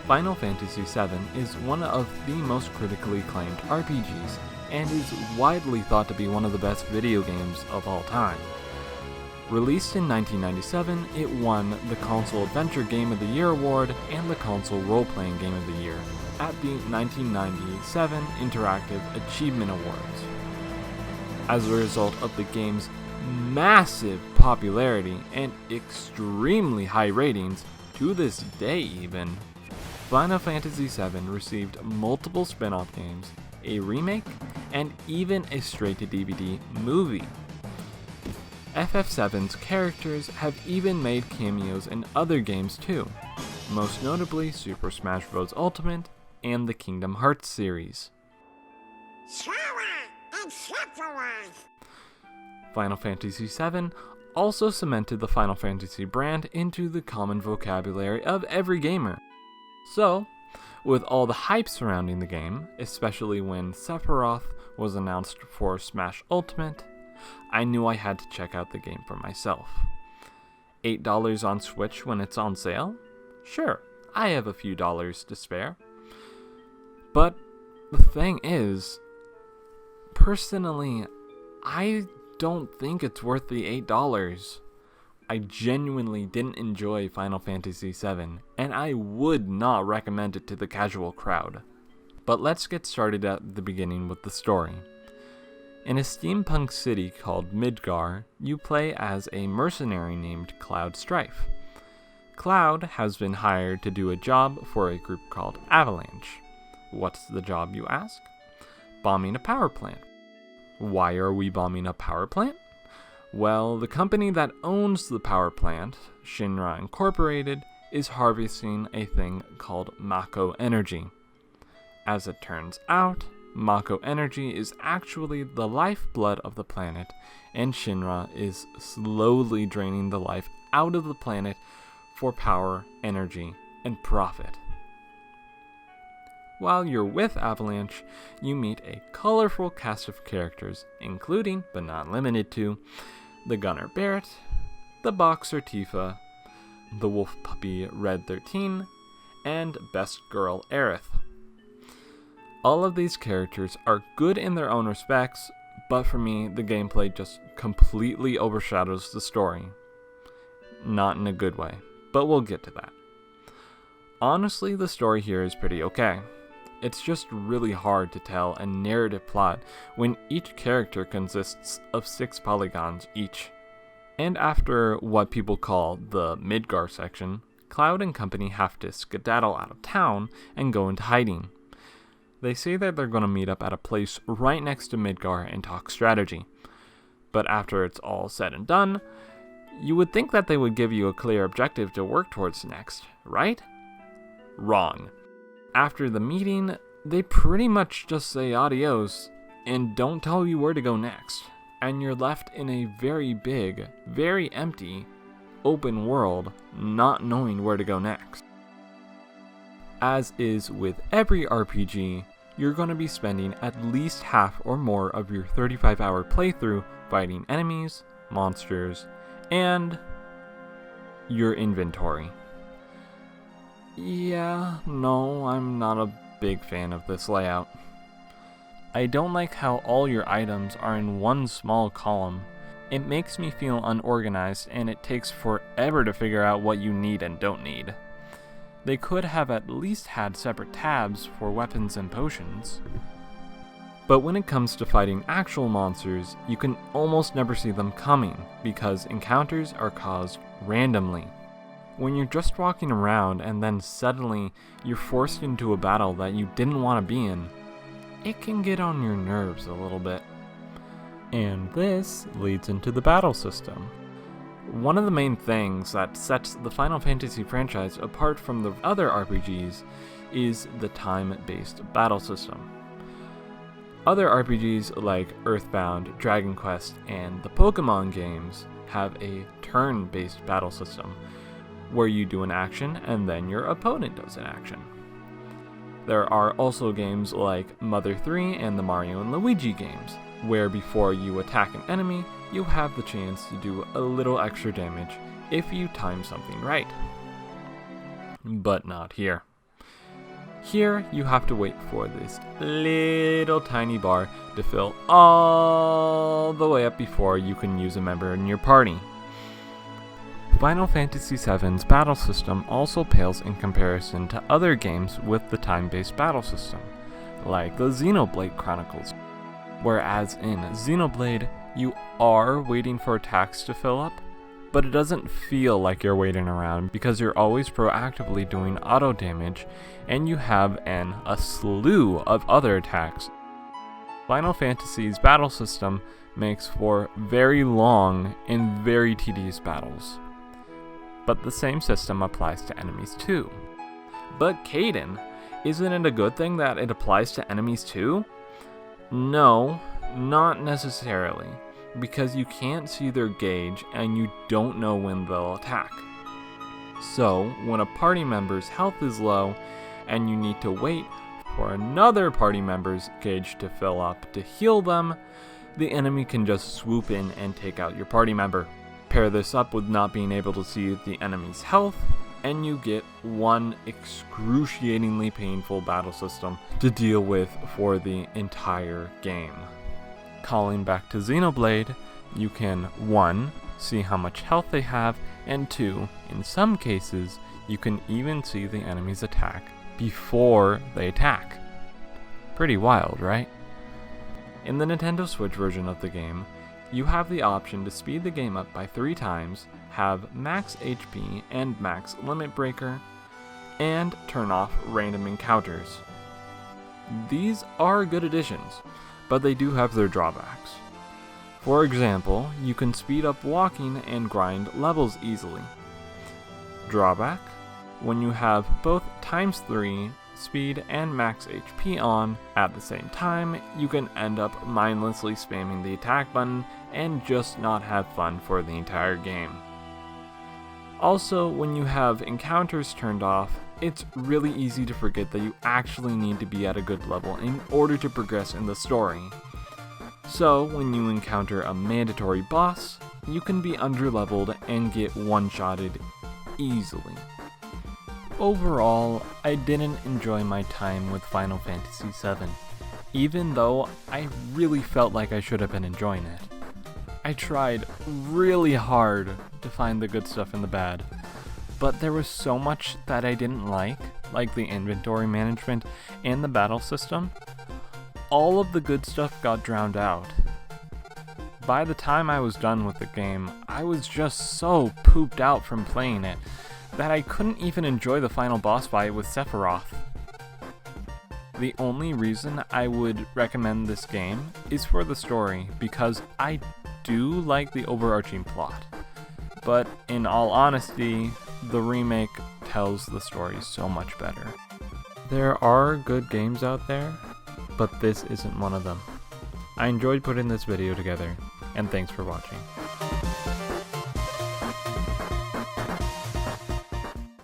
Final Fantasy VII is one of the most critically acclaimed RPGs and is widely thought to be one of the best video games of all time. Released in 1997, it won the Console Adventure Game of the Year award and the Console Role-Playing Game of the Year at the 1997 Interactive Achievement Awards. As a result of the game's massive popularity and extremely high ratings, to this day even, Final Fantasy VII received multiple spin-off games, a remake, and even a straight-to-DVD movie. FF7's characters have even made cameos in other games too, most notably Super Smash Bros. Ultimate and the Kingdom Hearts series. Final Fantasy VII also cemented the Final Fantasy brand into the common vocabulary of every gamer. So, with all the hype surrounding the game, especially when Sephiroth was announced for Smash Ultimate, I knew I had to check out the game for myself. $8 on Switch when it's on sale? Sure, I have a few dollars to spare. But the thing is, personally, I don't think it's worth the $8. I genuinely didn't enjoy Final Fantasy VII, and I would not recommend it to the casual crowd. But let's get started at the beginning with the story. In a steampunk city called Midgar, you play as a mercenary named Cloud Strife. Cloud has been hired to do a job for a group called Avalanche. What's the job, you ask? Bombing a power plant. Why are we bombing a power plant? Well, the company that owns the power plant, Shinra Incorporated, is harvesting a thing called Mako Energy. As it turns out, Mako Energy is actually the lifeblood of the planet, and Shinra is slowly draining the life out of the planet for power, energy, and profit. While you're with Avalanche, you meet a colorful cast of characters, including, but not limited to, the Gunner Barrett, the Boxer Tifa, the Wolf Puppy Red 13, and Best Girl Aerith. All of these characters are good in their own respects, but for me, the gameplay just completely overshadows the story. Not in a good way, but we'll get to that. Honestly, the story here is pretty okay. It's just really hard to tell a narrative plot when each character consists of 6 polygons each. And after what people call the Midgar section, Cloud and company have to skedaddle out of town and go into hiding. They say that they're going to meet up at a place right next to Midgar and talk strategy. But after it's all said and done, you would think that they would give you a clear objective to work towards next, right? Wrong. After the meeting, they pretty much just say adios and don't tell you where to go next, and you're left in a very big, very empty, open world, not knowing where to go next. As is with every RPG, you're going to be spending at least half or more of your 35-hour playthrough fighting enemies, monsters, and your inventory. Yeah, no, I'm not a big fan of this layout. I don't like how all your items are in one small column. It makes me feel unorganized, and it takes forever to figure out what you need and don't need. They could have at least had separate tabs for weapons and potions. But when it comes to fighting actual monsters, you can almost never see them coming, because encounters are caused randomly. When you're just walking around and then suddenly you're forced into a battle that you didn't want to be in, it can get on your nerves a little bit. And this leads into the battle system. One of the main things that sets the Final Fantasy franchise apart from the other RPGs is the time-based battle system. Other RPGs like Earthbound, Dragon Quest, and the Pokemon games have a turn-based battle system, where you do an action and then your opponent does an action. There are also games like Mother 3 and the Mario and Luigi games, where before you attack an enemy, you have the chance to do a little extra damage if you time something right. But not here. Here, you have to wait for this little tiny bar to fill all the way up before you can use a member in your party. Final Fantasy VII's battle system also pales in comparison to other games with the time-based battle system, like the Xenoblade Chronicles. Whereas in Xenoblade, you are waiting for attacks to fill up, but it doesn't feel like you're waiting around because you're always proactively doing auto damage and you have a slew of other attacks. Final Fantasy's battle system makes for very long and very tedious battles. But the same system applies to enemies too. But Caden, isn't it a good thing that it applies to enemies too? No, not necessarily, because you can't see their gauge and you don't know when they'll attack. So, when a party member's health is low and you need to wait for another party member's gauge to fill up to heal them, the enemy can just swoop in and take out your party member. Pair this up with not being able to see the enemy's health, and you get one excruciatingly painful battle system to deal with for the entire game. Calling back to Xenoblade, you can 1. See how much health they have, and 2. In some cases, you can even see the enemy's attack before they attack. Pretty wild, right? In the Nintendo Switch version of the game, you have the option to speed the game up by 3 times, have max HP and max limit breaker, and turn off random encounters. These are good additions, but they do have their drawbacks. For example, you can speed up walking and grind levels easily. Drawback: when you have both ×3 speed and max HP on at the same time, you can end up mindlessly spamming the attack button and just not have fun for the entire game. Also, when you have encounters turned off, it's really easy to forget that you actually need to be at a good level in order to progress in the story. So, when you encounter a mandatory boss, you can be underleveled and get one-shotted easily. Overall, I didn't enjoy my time with Final Fantasy VII, even though I really felt like I should have been enjoying it. I tried really hard to find the good stuff in the bad, but there was so much that I didn't like the inventory management and the battle system. All of the good stuff got drowned out. By the time I was done with the game, I was just so pooped out from playing it that I couldn't even enjoy the final boss fight with Sephiroth. The only reason I would recommend this game is for the story, because I do like the overarching plot. But in all honesty, the remake tells the story so much better. There are good games out there, but this isn't one of them. I enjoyed putting this video together, and thanks for watching.